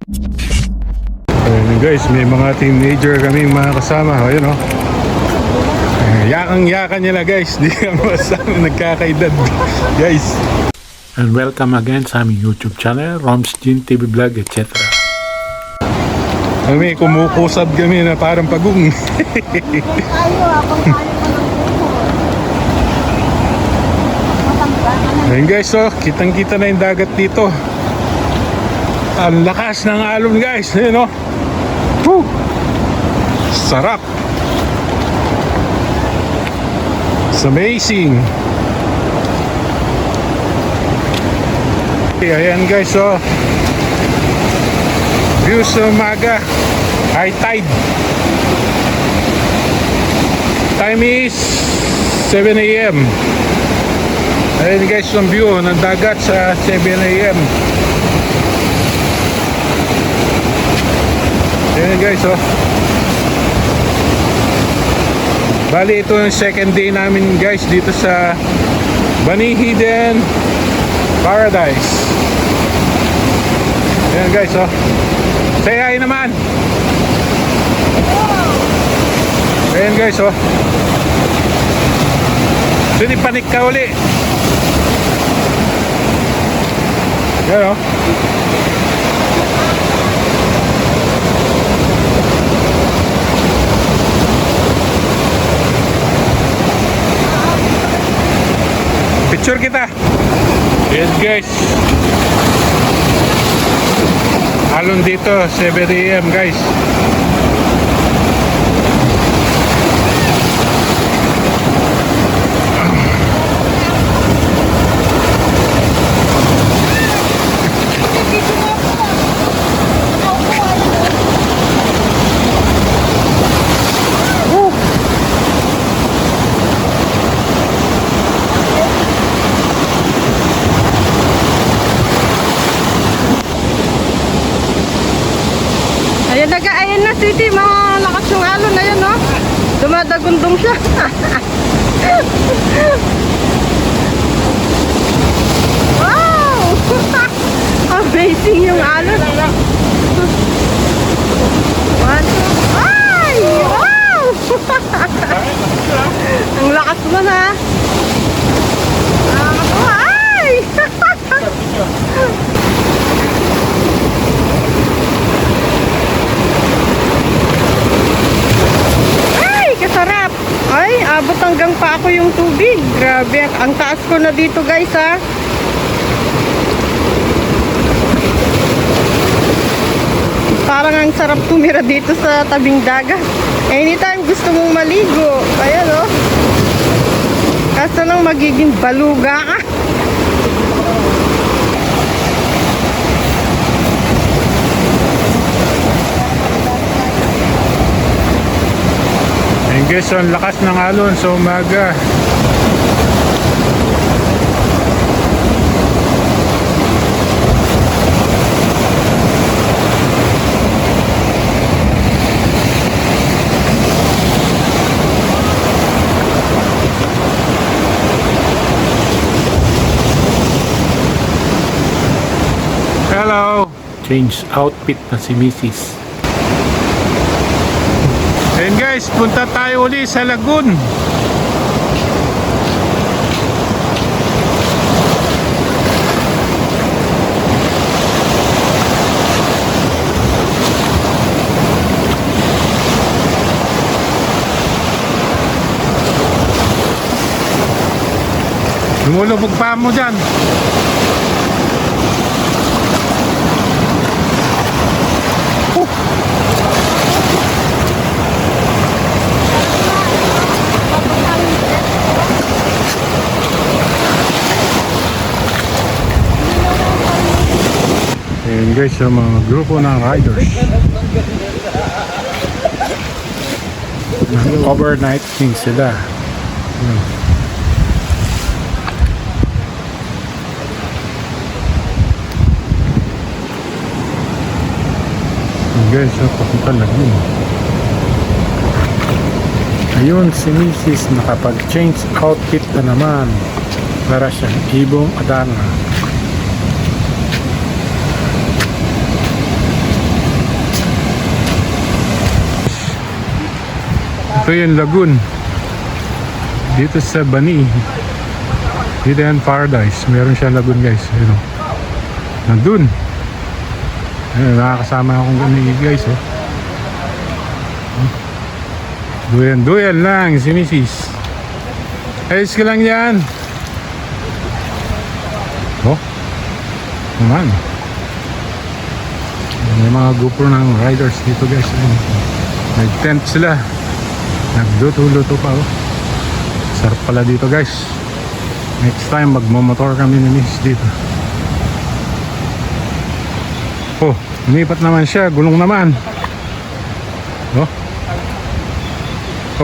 Ayun guys, may mga teenager kaming mga kasama. Ayun oh. Yakang-yakan nila guys. Di ka masama, nagkakaedad guys. And welcome again sa aming YouTube channel, Roms Jean TV Vlog, etc. Kami, kumukusab kami na parang pagong. Ayun guys, oh, kitang-kita na yung dagat dito. Ang lakas ng alon guys. Ayun oh. Woo! Sarap. It's amazing. Okay, ayan guys, oh. View sa umaga. High tide. Time is 7 a.m. Ayan guys, ang view ng dagat sa 7 a.m. Ayan guys, oh. Bali, ito yung second day namin guys dito sa Banihiden Paradise. Ayan guys, oh. Say hi naman. Ayan guys, oh. Sinipanik ka uli. Ayan, oh. Picture kita. Yes guys. Alon dito 7 a.m. guys. Ayan na, City, malakas yung alon. Ayan, no? Dumadagundong siya. Wow! Amazing yung alon. Ay! Wow! Ang lakas mo na. Ay! Sarap. Ay, abot hanggang pa ako yung tubig. Grabe, ang taas ko na dito guys, ha. Parang ang sarap tumira dito sa tabing dagat. Anytime gusto mong maligo. Ayan, oh. Kaso lang magiging baluga ka. Ayun guys, ang lakas ng alon sa umaga. Hello! Change outfit na si Mrs. Ayun guys, punta tayo uli sa Lagoon. Lumulubog pa mo dyan. Ayan guys, yung mga grupo ng riders. Overnight king sila. Ayan. Ayan guys, papunta Lagoon. Ayun, si Mrs. nakapag-change outfit na naman para siyang ibong Adana. Ito yung lagoon. Dito sa Bani. Dito yan Paradise. Meron siya lagoon guys. Ayun o. Nandun. Ayun, nakakasama akong ganun guys. Oh. Duyan lang si Mrs. Ayos ka lang yan. Oh. Naman. May mga GoPro ng riders dito guys. Ayun. May tent sila. Nagluto-luto pa oh. Sarap pala dito guys. Next time magmomotor kami ni Miss dito. Oh, lumipat naman siya. Gulong naman. Oh.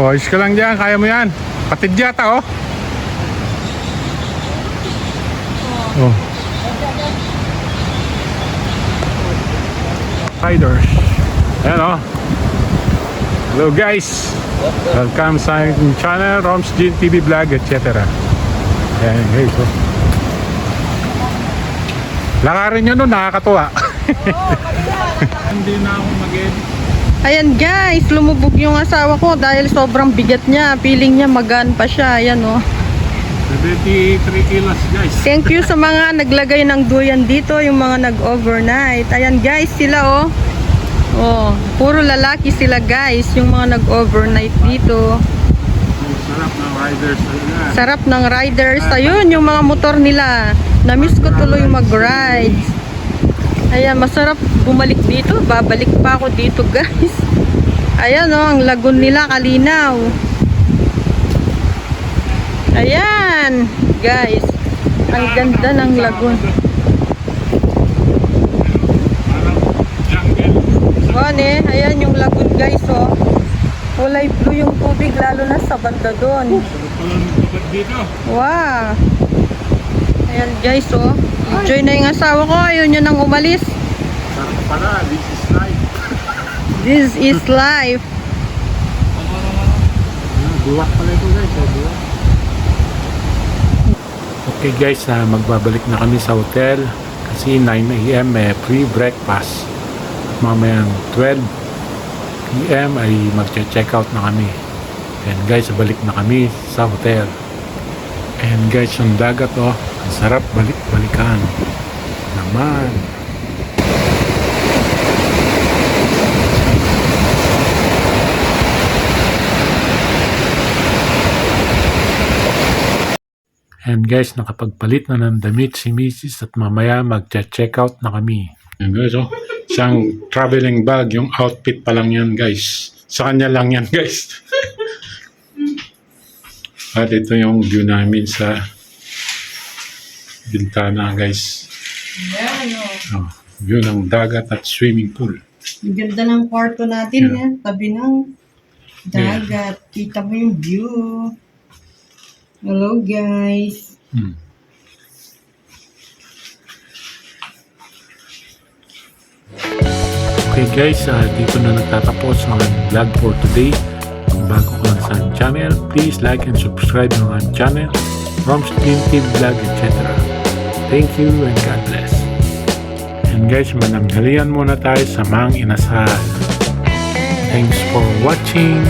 Oh, ayos ka lang dyan. Kaya mo yan. Patid yata oh. Oh. Riders. Ayan oh. Hello guys. Welcome sa aking channel, Roms Jean TV Vlog, etc. Ayan guys oh. Lakarin nyo nun, nakakatuwa. Hindi na ako mag-edit. Ayan guys, lumubog yung asawa ko dahil sobrang bigat niya. Feeling niya magaan pa siya. Ayan oh. 73 kilos guys. Thank you sa mga naglagay ng duyan dito, yung mga nag-overnight. Ayan guys, sila oh. Oh, puro lalaki sila guys, yung mga nag-overnight dito. Sarap ng riders. Sarap ng riders. Ayun, yung mga motor nila. Namiss ko tuloy mag-ride. Ayan, masarap bumalik dito. Babalik pa ako dito guys. Ayan oh, ang lagoon nila kalinaw. Ayan, guys. Ang ganda ng lagoon. Ayan yung lagoon guys oh. Kulay blue yung tubig lalo na sa banda doon. Wow. Ayan guys oh. Enjoy na yung asawa ko. Ayun yun ang umalis. Sarap pala. This is life. This is life. Buwak pala ito guys. Buwak. Okay guys, magbabalik na kami sa hotel kasi 9 AM may free breakfast. Mamayang 12 PM ay magche-check out na kami. And guys, balik na kami sa hotel. And guys, yung dagat oh, ang sarap balik-balikan naman. And guys, nakapagpalit na ng damit si Mrs. at mamaya magche-check out na kami. Yan guys oh. Isang traveling bag. Yung outfit pa lang yan guys. Sa kanya lang yan guys. At ito yung view namin sa bintana guys. Ayan oh. Oh, view ng dagat at swimming pool. Ang ganda ng kwarto natin Yeah. yan. Tabi ng dagat. Kita mo yung view. Hello guys. Okay guys, dito na nagtatapos ang vlog for today. Kung bago ka lang sa aking channel, please like and subscribe ng aking channel, Roms Jean TV Vlog, etc. Thank you and God bless. And guys, mananghalian muna tayo sa Mang Inasal. Thanks for watching.